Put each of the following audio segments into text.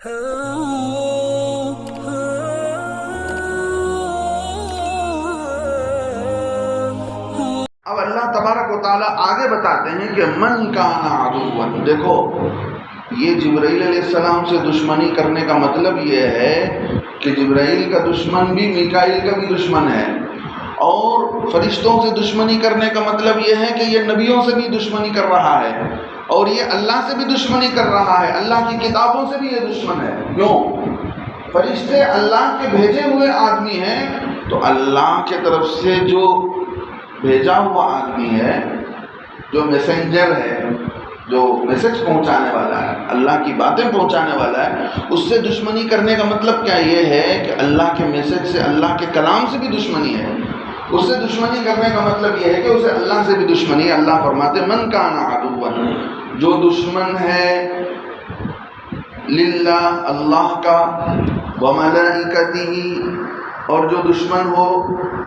اب اللہ تبارک و تعالیٰ آگے بتاتے ہیں کہ من کان عدوا، دیکھو یہ جبرائیل علیہ السلام سے دشمنی کرنے کا مطلب یہ ہے کہ جبرائیل کا دشمن بھی میکائیل کا بھی دشمن ہے، اور فرشتوں سے دشمنی کرنے کا مطلب یہ ہے کہ یہ نبیوں سے بھی دشمنی کر رہا ہے، اور یہ اللہ سے بھی دشمنی کر رہا ہے، اللہ کی کتابوں سے بھی یہ دشمن ہے۔ کیوں؟ فرشتے اللہ کے بھیجے ہوئے آدمی ہیں، تو اللہ کے طرف سے جو بھیجا ہوا آدمی ہے، جو میسنجر ہے، جو میسج پہنچانے والا ہے، اللہ کی باتیں پہنچانے والا ہے، اس سے دشمنی کرنے کا مطلب کیا یہ ہے کہ اللہ کے میسج سے، اللہ کے کلام سے بھی دشمنی ہے۔ اس سے دشمنی کرنے کا مطلب یہ ہے کہ اسے اللہ سے بھی دشمنی ہے۔ اللہ فرماتے من کان عدوا، جو دشمن ہے للہ اللہ کا، وملائکتہ، اور جو دشمن ہو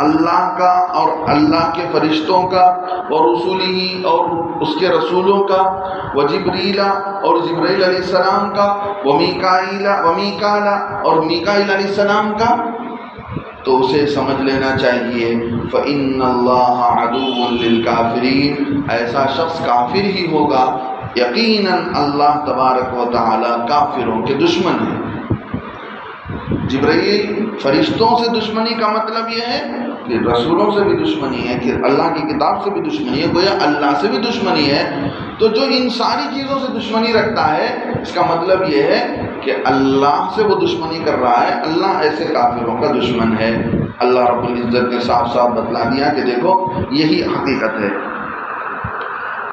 اللہ کا اور اللہ کے فرشتوں کا، ورسلہ، اور اس کے رسولوں کا، وجبریل، اور جبرائیل علیہ السلام کا، ومیکائیل، اور میکائیل علیہ السلام کا، تو اسے سمجھ لینا چاہیے فإن اللہ عدو للکافرین، ایسا شخص کافر ہی ہوگا، یقیناً اللہ تبارک و تعالی کافروں کے دشمن ہے۔ جبرائیل فرشتوں سے دشمنی کا مطلب یہ ہے کہ رسولوں سے بھی دشمنی ہے، کہ اللہ کی کتاب سے بھی دشمنی ہے، گویا اللہ سے بھی دشمنی ہے۔ تو جو ان ساری چیزوں سے دشمنی رکھتا ہے، اس کا مطلب یہ ہے کہ اللہ سے وہ دشمنی کر رہا ہے، اللہ ایسے کافروں کا دشمن ہے۔ اللہ رب العزت نے صاف صاف بتلا دیا کہ دیکھو یہی حقیقت ہے۔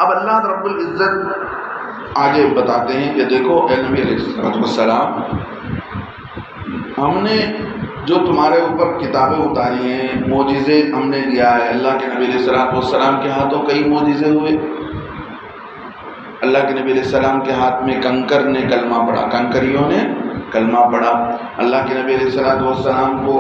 اب اللہ رب العزت آگے بتاتے ہیں کہ دیکھو اے نبی علیہ السلام، ہم نے جو تمہارے اوپر کتابیں اتاری ہیں، معجزے ہم نے دیا ہے۔ اللہ کے نبی علیہ السلام کے ہاتھوں کئی معجزے ہوئے۔ اللہ کے نبی علیہ السلام کے ہاتھ میں کنکر نے کلمہ پڑھا، کنکریوں نے کلمہ پڑھا۔ اللہ کے نبی علیہ السلام کو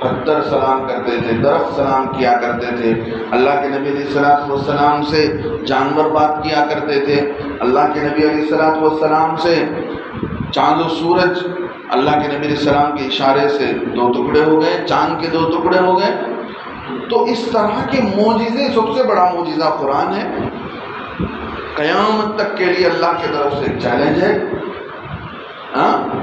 پتھر سلام کرتے تھے، درخت سلام کیا کرتے تھے۔ اللہ کے نبی علیہ السلام سے جانور بات کیا کرتے تھے۔ اللہ کے نبی علیہ السلام سے چاند و سورج اللہ کے نبی علیہ السلام کے اشارے سے دو ٹکڑے ہو گئے، چاند کے دو ٹکڑے ہو گئے۔ تو اس طرح کے معجزے، سب سے بڑا معجزہ قرآن ہے۔ قیامت تک کے لیے اللہ کی طرف سے ایک چیلنج ہے،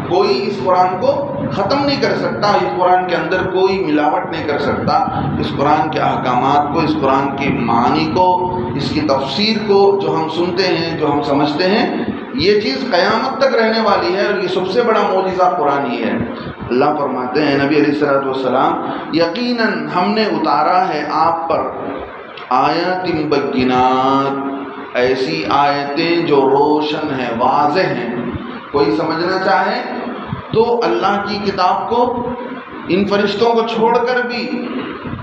کوئی اس قرآن کو ختم نہیں کر سکتا، اس قرآن کے اندر کوئی ملاوٹ نہیں کر سکتا۔ اس قرآن کے احکامات کو، اس قرآن کی معانی کو، اس کی تفسیر کو جو ہم سنتے ہیں، جو ہم سمجھتے ہیں، یہ چیز قیامت تک رہنے والی ہے، اور یہ سب سے بڑا معجزہ قرآن ہی ہے۔ اللہ فرماتے ہیں نبی علیہ السلام، یقیناً ہم نے اتارا ہے آپ پر آیات بینات، ایسی آیتیں جو روشن ہیں، واضح ہیں۔ کوئی سمجھنا چاہے تو اللہ کی کتاب کو، ان فرشتوں کو چھوڑ کر بھی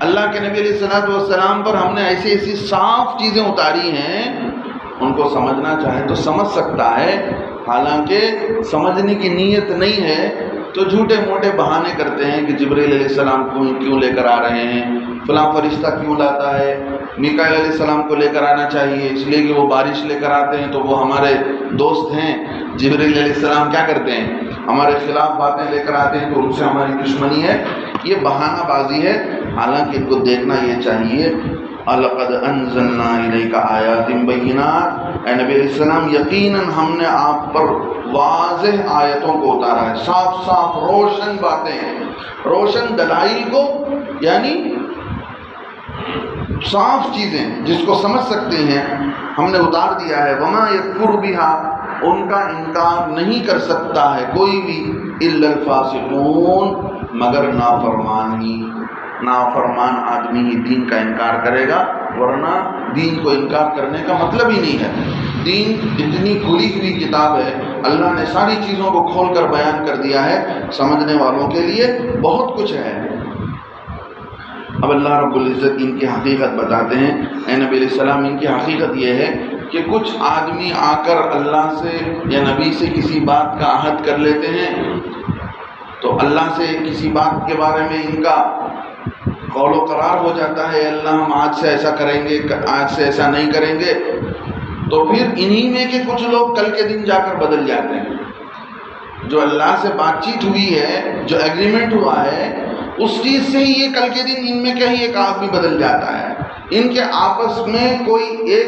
اللہ کے نبی علیہ السلام پر ہم نے ایسی ایسی صاف چیزیں اتاری ہیں، ان کو سمجھنا چاہے تو سمجھ سکتا ہے۔ حالانکہ سمجھنے کی نیت نہیں ہے تو جھوٹے موٹے بہانے کرتے ہیں کہ جبرائیل علیہ السلام کو کیوں لے کر آ رہے ہیں، فلاں فرشتہ کیوں لاتا ہے، میکائیل علیہ السلام کو لے کر آنا چاہیے اس لیے کہ وہ بارش لے کر آتے ہیں تو وہ ہمارے دوست ہیں۔ جبرائیل علیہ السلام کیا کرتے ہیں؟ ہمارے خلاف باتیں لے کر آتے ہیں تو ان سے ہماری دشمنی ہے۔ یہ بہانہ بازی ہے، حالانکہ ان کو دیکھنا یہ چاہیے۔ لقد انزلنا الیک آیات بینات، اے نبی علیہ السلام یقیناً ہم نے آپ پر واضح آیتوں کو اتارا ہے، صاف صاف روشن باتیں، روشن دلائل کو، یعنی صاف چیزیں جس کو سمجھ سکتے ہیں ہم نے اتار دیا ہے۔ وما یکفر بہا، ان کا انکار نہیں کر سکتا ہے کوئی بھی، الا الفاسقون، مگر نافرمان ہی۔ نافرمان آدمی ہی دین کا انکار کرے گا، ورنہ دین کو انکار کرنے کا مطلب ہی نہیں ہے۔ دین اتنی کھلی ہوئی کتاب ہے، اللہ نے ساری چیزوں کو کھول کر بیان کر دیا ہے، سمجھنے والوں کے لیے بہت کچھ ہے۔ اب اللہ رب العزت ان کی حقیقت بتاتے ہیں۔ اے نبی علیہ السلام، ان کی حقیقت یہ ہے کہ کچھ آدمی آ کر اللہ سے یا نبی سے کسی بات کا عہد کر لیتے ہیں، تو اللہ سے کسی بات کے بارے میں ان کا قول و قرار ہو جاتا ہے، اللہ ہم آج سے ایسا کریں گے، آج سے ایسا نہیں کریں گے، تو پھر انہی میں کے کچھ لوگ کل کے دن جا کر بدل جاتے ہیں۔ جو اللہ سے بات چیت ہوئی ہے، جو ایگریمنٹ ہوا ہے، اس چیز سے ہی یہ کل کے دن ان میں کہیں ایک آدمی بدل جاتا ہے۔ ان کے آپس میں کوئی ایک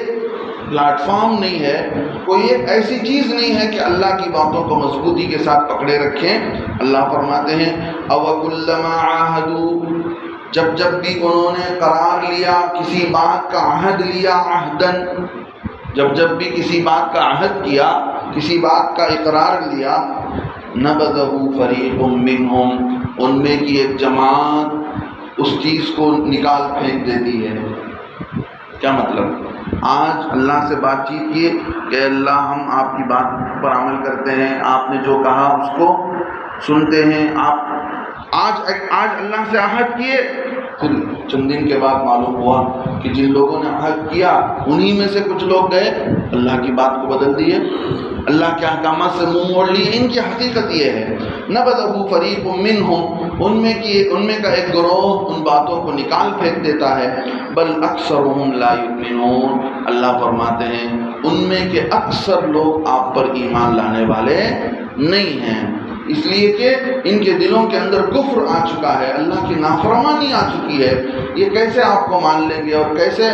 پلیٹ فارم نہیں ہے، کوئی ایک ایسی چیز نہیں ہے کہ اللہ کی باتوں کو مضبوطی کے ساتھ پکڑے رکھیں۔ اللہ فرماتے ہیں اَوَكُلَّمَا عَاهَدُوا، جب بھی انہوں نے قرار لیا، کسی بات کا عہد لیا، عہدن، جب بھی کسی بات کا عہد کیا، کسی بات کا اقرار لیا، نَبَذَهُ فَرِيقٌ مِّنْهُمْ، ان میں کی ایک جماعت اس چیز کو نکال پھینک دیتی ہے۔ کیا مطلب؟ آج اللہ سے بات چیت کیے کہ اللہ ہم آپ کی بات پر عمل کرتے ہیں، آپ نے جو کہا اس کو سنتے ہیں، آج اللہ سے عہد کیے، پھر چند دن کے بعد معلوم ہوا کہ جن لوگوں نے عہد کیا انہی میں سے کچھ لوگ گئے اللہ کی بات کو بدل دیے، اللہ کے احکامات سے منہ موڑ لیے۔ ان کی حقیقت یہ ہے نَبَذَهُ فَرِيقٌ مِّنْهُمْ، ان میں کا ایک گروہ ان باتوں کو نکال پھینک دیتا ہے، بل اکثرهم لا یؤمنون، اللہ فرماتے ہیں ان میں کے اکثر لوگ آپ پر ایمان لانے والے نہیں ہیں، اس لیے کہ ان کے دلوں کے اندر کفر آ چکا ہے، اللہ کی نافرمانی آ چکی ہے۔ یہ کیسے آپ کو مان لیں گے اور کیسے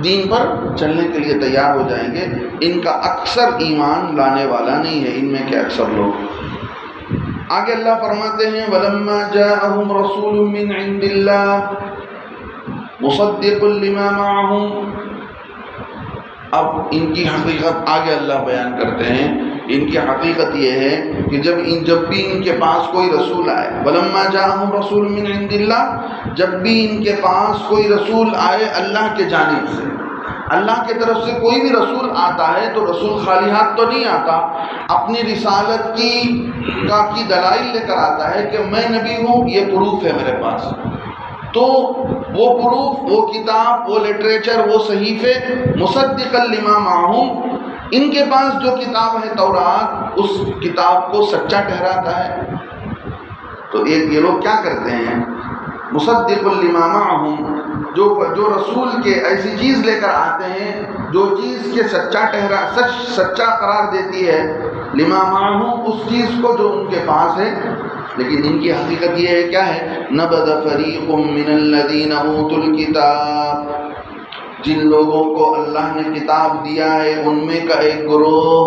دین پر چلنے کے لیے تیار ہو جائیں گے؟ ان کا اکثر ایمان لانے والا نہیں ہے، ان میں کے اکثر لوگ۔ آگے اللہ فرماتے ہیں وَلَمَّا جَاءَهُمْ رَسُولٌ مِّنْ عِنْدِ اللَّهِ مُصَدِّقٌ لِمَا مَعَهُمْ، اب ان کی حقیقت آگے اللہ بیان کرتے ہیں۔ ان کی حقیقت یہ ہے کہ جب بھی ان کے پاس کوئی رسول آئے، وَلَمَّا جَاءَهُمْ رَسُولٌ مِّنْ عِنْدِ اللَّهِ، جب بھی ان کے پاس کوئی رسول آئے اللہ کے جانب سے، اللہ کی طرف سے کوئی بھی رسول آتا ہے تو رسول خالی ہاتھ تو نہیں آتا، اپنی رسالت کی دلائل لے کر آتا ہے کہ میں نبی ہوں، یہ پروف ہے میرے پاس۔ تو وہ پروف، وہ کتاب، وہ لٹریچر، وہ صحیفے مصدقا لما معہم، ان کے پاس جو کتاب ہے تورات، اس کتاب کو سچا ٹھہراتا ہے۔ تو یہ لوگ کیا کرتے ہیں؟ مصدق لما معہم، جو رسول کے ایسی چیز لے کر آتے ہیں جو چیز کے سچا قرار دیتی ہے، لما معہم، اس چیز کو جو ان کے پاس ہے۔ لیکن ان کی حقیقت یہ ہے، کیا ہے؟ نبذ فریق من الذین اوتوا الکتاب، جن لوگوں کو اللہ نے کتاب دیا ہے ان میں کا ایک گروہ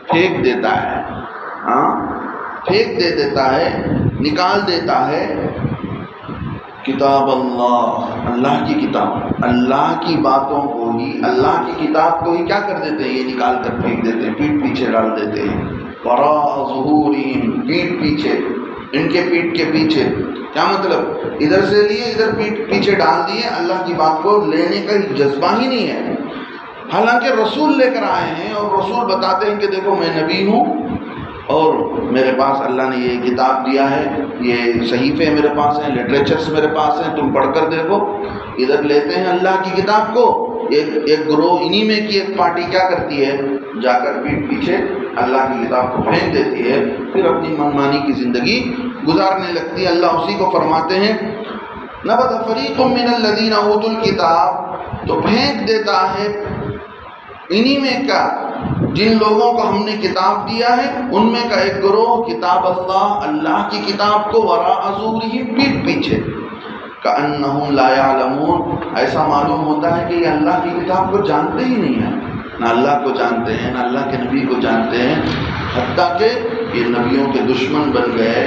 پھینک دیتا ہے، پھینک دیتا ہے، نکال دیتا ہے کتاب اللہ کی کتاب، اللہ کی باتوں کو ہی، اللہ کی کتاب کو ہی کیا کر دیتے ہیں؟ یہ نکال کر پھینک دیتے ہیں، پیٹھ پیچھے ڈال دیتے ہیں، وراء ظہورہم، پیٹھ پیچھے، ان کے پیٹھ کے پیچھے۔ کیا مطلب؟ ادھر سے لیے، ادھر پیٹھ پیچھے ڈال دیے، اللہ کی بات کو لینے کا جذبہ ہی نہیں ہے۔ حالانکہ رسول لے کر آئے ہیں اور رسول بتاتے ہیں کہ دیکھو میں نبی ہوں اور میرے پاس اللہ نے یہ کتاب دیا ہے، یہ صحیفے میرے پاس ہیں، لٹریچرز میرے پاس ہیں، تم پڑھ کر دیکھو۔ ادھر لیتے ہیں اللہ کی کتاب کو، ایک گروہ انہی میں کی ایک پارٹی کیا کرتی ہے؟ جا کر پیٹھ پیچھے اللہ کی کتاب کو پھینک دیتی ہے، پھر اپنی منمانی کی زندگی گزارنے لگتی ہے۔ اللہ اسی کو فرماتے ہیں نبذ فریق من الذین اوتوا الکتاب، تو پھینک دیتا ہے انہی میں کا جن لوگوں کو ہم نے کتاب دیا ہے، ان میں کا ایک گروہ کتاب اللہ کی کتاب کو وراء ظہورہم، پیٹھ پیچھے، کأنہم لا یعلمون، ایسا معلوم ہوتا ہے کہ یہ اللہ کی کتاب کو جانتے ہی نہیں ہیں، نہ اللہ کو جانتے ہیں نہ اللہ کے نبی کو جانتے ہیں، حتیٰ کہ یہ نبیوں کے دشمن بن گئے،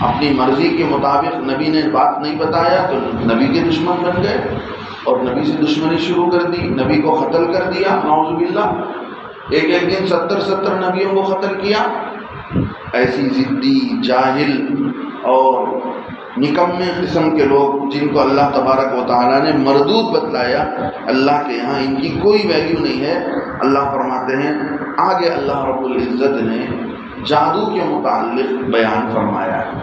اپنی مرضی کے مطابق نبی نے بات نہیں بتایا تو نبی کے دشمن بن گئے اور نبی سے دشمنی شروع کر دی، نبی کو قتل کر دیا، نعوذ باللہ، ایک دن 70 نبیوں کو قتل کیا۔ ایسی ضدی، جاہل اور نکمے قسم کے لوگ جن کو اللہ تبارک و تعالیٰ نے مردود بتلایا، اللہ کے یہاں ان کی کوئی ویلیو نہیں ہے۔ اللہ فرماتے ہیں آگے اللہ رب العزت نے جادو کے متعلق بیان فرمایا ہے۔